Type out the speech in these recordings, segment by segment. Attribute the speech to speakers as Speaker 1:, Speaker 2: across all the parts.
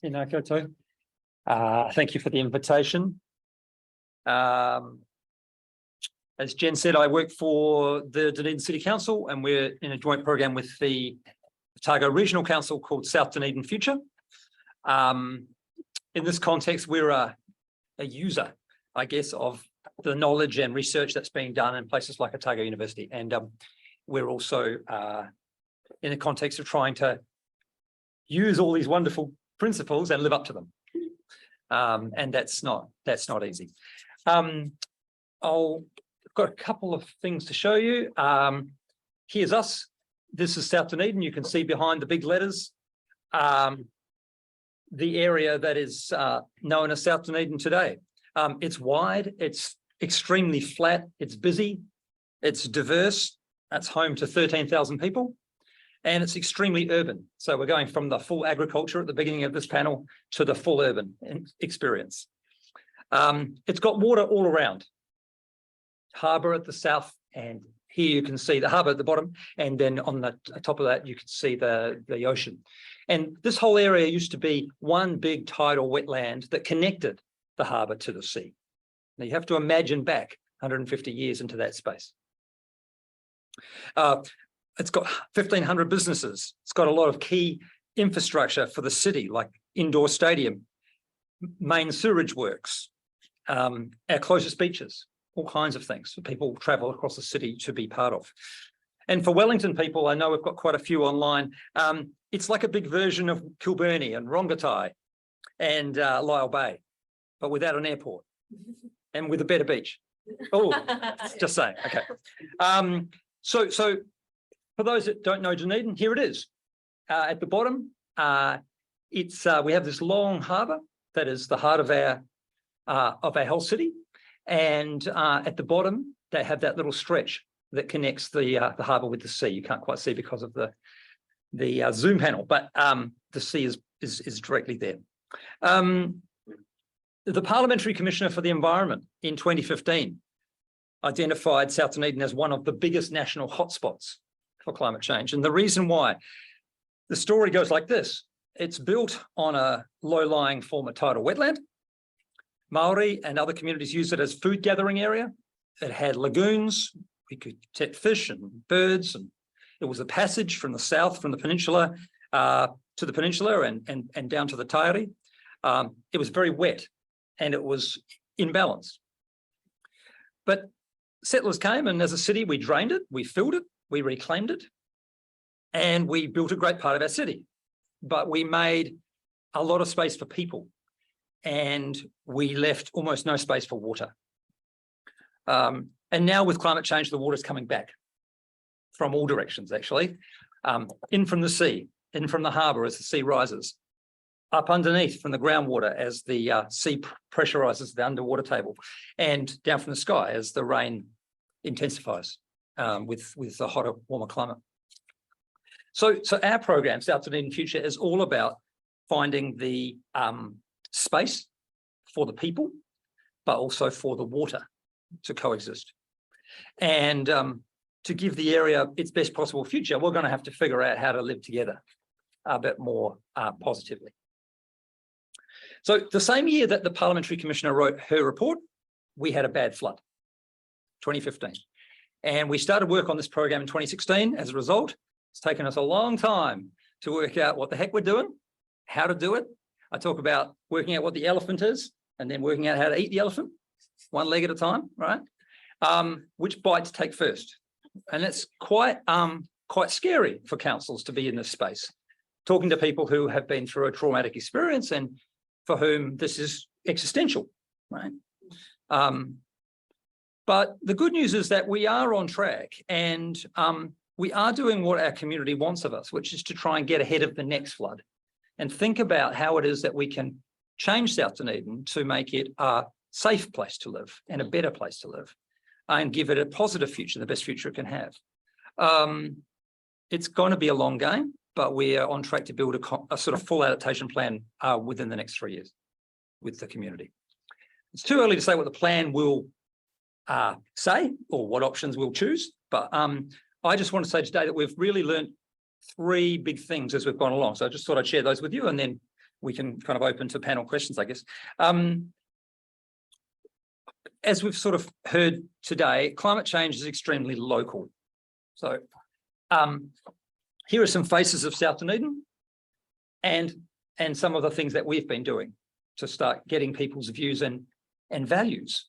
Speaker 1: Tēnā koutou. Thank you for the invitation. As Jen said, I work for the Dunedin City Council, and we're in a joint program with the Otago Regional Council called South Dunedin Future. In this context, we're a user, I guess, of the knowledge and research that's being done in places like Otago University. And we're also in the context of trying to use all these wonderful principles and live up to them. And that's not easy. I've got a couple of things to show you. Here's us. This is South Dunedin. You can see behind the big letters the area that is known as South Dunedin today. It's wide, it's extremely flat, it's busy, it's diverse, it's home to 13,000 people, and it's extremely urban. So we're going from the full agriculture at the beginning of this panel to the full urban experience. It's got water all around. Harbour at the south, and here you can see the harbour at the bottom, and then on the top of that you can see the ocean. And this whole area used to be one big tidal wetland that connected the harbour to the sea. Now you have to imagine back 150 years into that space. It's got 1,500 businesses. It's got a lot of key infrastructure for the city, like indoor stadium, main sewerage works, our closest beaches, all kinds of things that people travel across the city to be part of. And for Wellington people, I know we've got quite a few online, it's like a big version of Kilburnie and Rongotai and Lyell Bay, but without an airport and with a better beach. Oh, just saying, okay. So for those that don't know Dunedin, here it is. At the bottom, we have this long harbour that is the heart of our whole city, and at the bottom they have that little stretch that connects the harbour with the sea. You can't quite see because of the zoom panel, but the sea is directly there. The Parliamentary Commissioner for the Environment in 2015 identified South Dunedin as one of the biggest national hotspots for climate change. And the reason why, the story goes like this. It's built on a low-lying former tidal wetland. Maori and other communities use it as food gathering area. It had lagoons. We could catch fish and birds, and it was a passage from the south, from the peninsula to the peninsula and down to the Tairi. It was very wet and it was in balance. But settlers came, and as a city, we drained it, we filled it, we reclaimed it, and we built a great part of our city. But we made a lot of space for people, and we left almost no space for water. And now with climate change, the water's coming back from all directions, actually. In from the sea, in from the harbour as the sea rises, up underneath from the groundwater as the sea pressurizes the underwater table, and down from the sky as the rain intensifies with the hotter, warmer climate. So our program, South Dunedin Future, is all about finding the space for the people, but also for the water to coexist. And to give the area its best possible future, we're going to have to figure out how to live together a bit more positively. So the same year that the Parliamentary Commissioner wrote her report, we had a bad flood, 2015. And we started work on this program in 2016. As a result, it's taken us a long time to work out what the heck we're doing, how to do it. I talk about working out what the elephant is and then working out how to eat the elephant, one leg at a time, right? Which bite to take first. And it's quite scary for councils to be in this space, talking to people who have been through a traumatic experience and for whom this is existential, right? But the good news is that we are on track, and we are doing what our community wants of us, which is to try and get ahead of the next flood and think about how it is that we can change South Dunedin to make it a safe place to live and a better place to live, and give it a positive future, the best future it can have. It's going to be a long game, but we are on track to build a sort of full adaptation plan within the next 3 years with the community. It's too early to say what the plan will say or what options we'll choose, but I just want to say today that we've really learned 3 big things as we've gone along. So I just thought I'd share those with you, and then we can kind of open to panel questions, I guess. As we've sort of heard today, climate change is extremely local. So here are some faces of South Dunedin and some of the things that we've been doing to start getting people's views and values.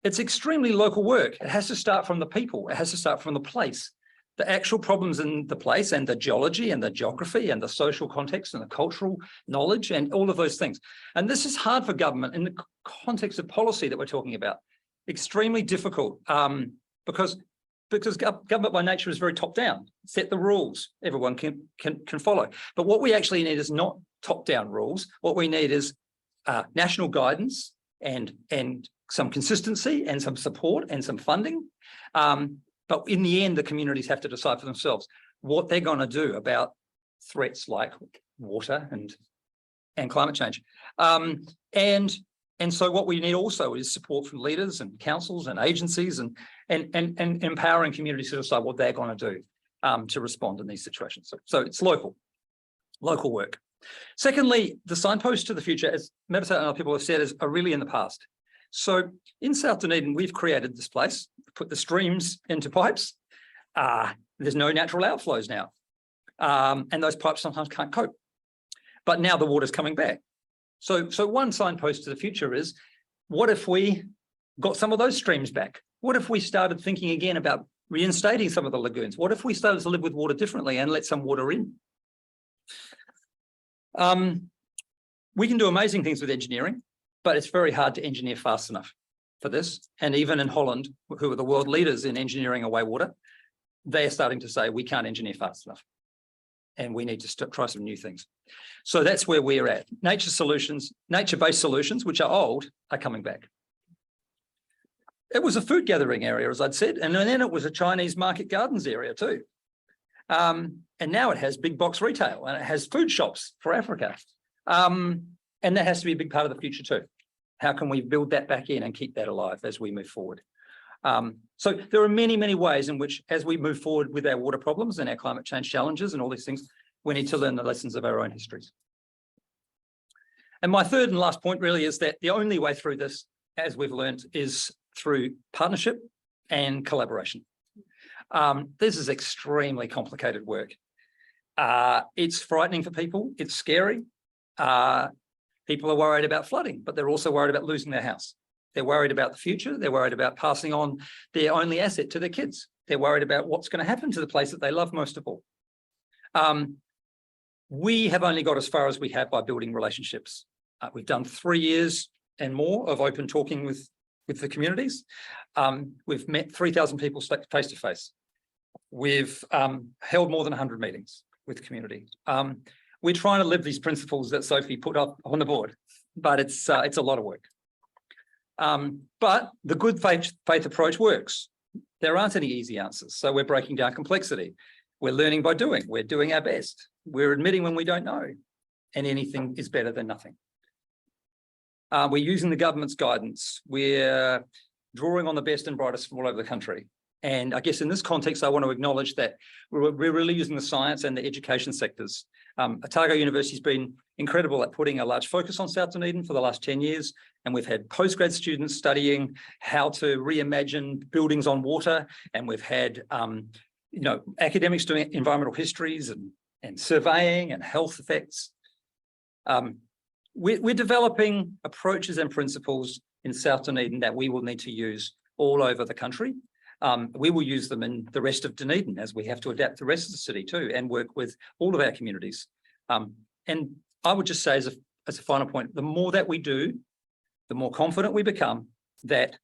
Speaker 1: It's extremely local work. It has to start from the people. It has to start from the place. The actual problems in the place and the geology and the geography and the social context and the cultural knowledge and all of those things. And this is hard for government in the context of policy that we're talking about. Extremely difficult because government by nature is very top down. Set the rules, everyone can follow. But what we actually need is not top down rules. What we need is national guidance and some consistency and some support and some funding. But in the end, the communities have to decide for themselves what they're going to do about threats like water and climate change. And so what we need also is support from leaders and councils and agencies and empowering communities to decide what they're going to do to respond in these situations. So it's local work. Secondly, the signposts to the future, as Meditate and other people have said, are really in the past. So in South Dunedin, we've created this place, put the streams into pipes. There's no natural outflows now. And those pipes sometimes can't cope. But now the water's coming back. So one signpost to the future is, what if we got some of those streams back? What if we started thinking again about reinstating some of the lagoons? What if we started to live with water differently and let some water in? We can do amazing things with engineering, but it's very hard to engineer fast enough for this. And even in Holland, who are the world leaders in engineering away water, they're starting to say we can't engineer fast enough. And we need to try some new things. So that's where we're at. Nature-based solutions, which are old, are coming back. It was a food gathering area, as I'd said, and then it was a Chinese market gardens area too. And now it has big box retail and it has food shops for Africa. And that has to be a big part of the future too. How can we build that back in and keep that alive as we move forward? So there are many, many ways in which, as we move forward with our water problems and our climate change challenges and all these things, we need to learn the lessons of our own histories. And my third and last point really is that the only way through this, as we've learned, is through partnership and collaboration. This is extremely complicated work. It's frightening for people. It's scary. People are worried about flooding, but they're also worried about losing their house. They're worried about the future. They're worried about passing on their only asset to their kids. They're worried about what's going to happen to the place that they love most of all. We have only got as far as we have by building relationships. We've done 3 years and more of open talking with the communities. We've met 3,000 people face to face. We've held more than 100 meetings with the community. We're trying to live these principles that Sophie put up on the board, but it's a lot of work. But the good faith approach works. There aren't any easy answers. So we're breaking down complexity. We're learning by doing. We're doing our best. We're admitting when we don't know, and anything is better than nothing. We're using the government's guidance. We're drawing on the best and brightest from all over the country. And I guess in this context, I want to acknowledge that we're really using the science and the education sectors. Otago University has been incredible at putting a large focus on South Dunedin for the last 10 years. And we've had postgrad students studying how to reimagine buildings on water. And we've had academics doing environmental histories and surveying and health effects. We're developing approaches and principles in South Dunedin that we will need to use all over the country. We will use them in the rest of Dunedin as we have to adapt the rest of the city too and work with all of our communities. And I would just say as a final point, the more that we do, the more confident we become that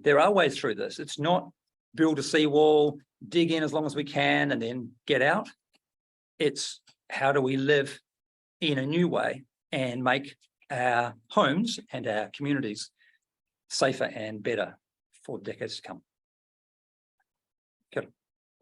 Speaker 1: there are ways through this. It's not build a seawall, dig in as long as we can and then get out. It's how do we live in a new way and make our homes and our communities safer and better for decades to come. Kia ora.